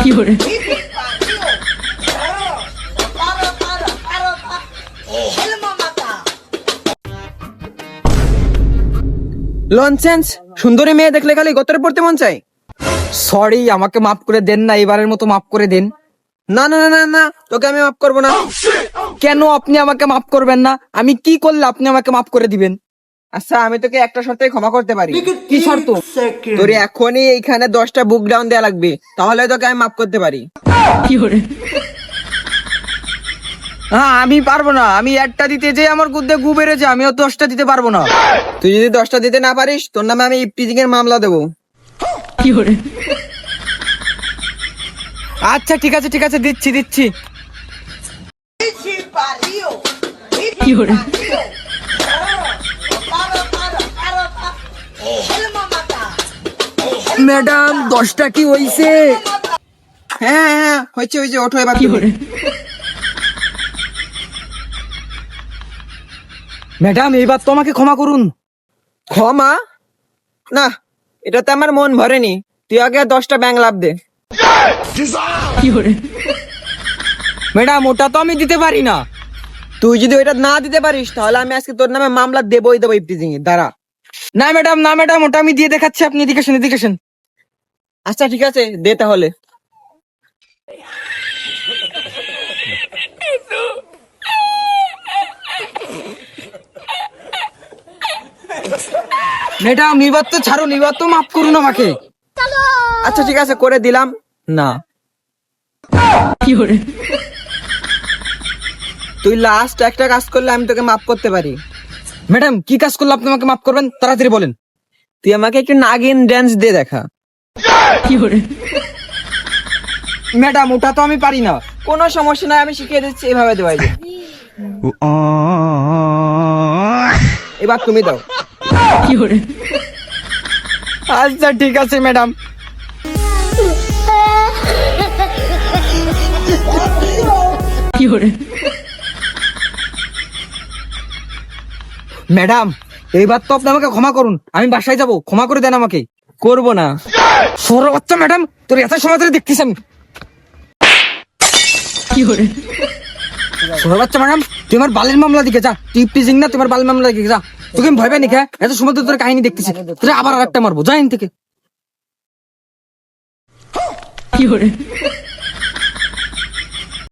有人， nonsense, সুন্দরী মেয়ে দেখলে খালি গোতরে পড়তে মন চায়। সরি, আমাকে মাফ করে দেন না, এবারের মতো মাফ করে দেন। না না না না না, তোকে আমি মাফ করবো না। কেন আপনি আমাকে মাফ করবেন না? আমি কি করলে আপনি আমাকে মাফ করে দিবেন? আচ্ছা, আমি তোকে একটা শর্তে ক্ষমা করতে পারি। কি শর্ত? তোর এখনই এইখানে 10টা বুক ডাউন দেয়া লাগবে, তাহলে তোকে আমি মাফ করতে পারি। 有人， হ্যাঁ, আমি পারবো না। আমি একটা দিতে যে আমার গুদ্দে গু বেড়েছে, আমিও 10টা দিতে পারবো না। তুই যদি 10টা দিতে না পারিস, তোর নামে আমি ইফটিজিং এর মামলা দেবো। 有人， আচ্ছা ঠিক আছে ঠিক আছে, দিচ্ছি দিচ্ছি। 有人， ম্যাডাম, 10টা কি হইছে? হ্যাঁ হ্যাঁ হ্যাঁ, হয়েছে হয়েছে, ওঠো এবার 有 তুমি। 人， ম্যাডাম, এইবার তো আমাকে ক্ষমা করুন। ক্ষমা? না, এটাতে আমার মন ভরেনি। তুই আগে 10টা ব্যাংক লাভ দে। 有人， ম্যাডাম, ওটা তো আমি দিতে পারি না। তুই যদি ওইটা না দিতে পারিস, তাহলে আমি আজকে তোর নামে মামলা দেবই দেবো ইফটিজিং এর। দাঁড়া। না ম্যাডাম, না ম্যাডাম, ওটা আমি দিয়ে দেখাচ্ছি, আপনি এদিকে আসেন, এদিকে আসেন। আচ্ছা ঠিক আছে, দে তাহলে। ম্যাডাম, এবার তো ছাড়ুন, এবার তো মাফ করুন আমাকে। আচ্ছা ঠিক আছে, করে দিলাম। না, 有人， তুই লাস্ট একটা কাজ করলে আমি তোকে মাফ করতে পারি। ম্যাডাম, কি কাজ করলে আপনি আমাকে মাফ করবেন? তাড়াতাড়ি বলেন। তুই আমাকে একটু নাগিন ড্যান্স দিয়ে দেখা। 有人， ম্যাডাম, ওটা তো আমি পারি না। কোনো সমস্যা নাই, আমি শিখিয়ে দিচ্ছি, এভাবে দেওয়াই যায়। এবার তুমি দাও। 有人， আচ্ছা ঠিক আছে ম্যাডাম।有人， ম্যাডাম, এইবার তো আপনি আমাকে ক্ষমা করুন। আমি বাসায় যাব, ক্ষমা করে দেন আমাকে। করবো না। সরো বাচ্চা, ম্যাডাম, তোর এত সময় ধরে দেখতেছি আমি। 有人， সরো বাচ্চা ম্যাডাম, তুই আমার বালের মামলা দিকে যা। তুই টিজিং না, তোমার বালের মামলা দিকে যা। তোকে আমি ভয় পাই নাকি? এত সময় ধরে তোর কাহিনী দেখতেছি, তোর আবার আরেকটা মারবো। যা এখান থেকে। 有人。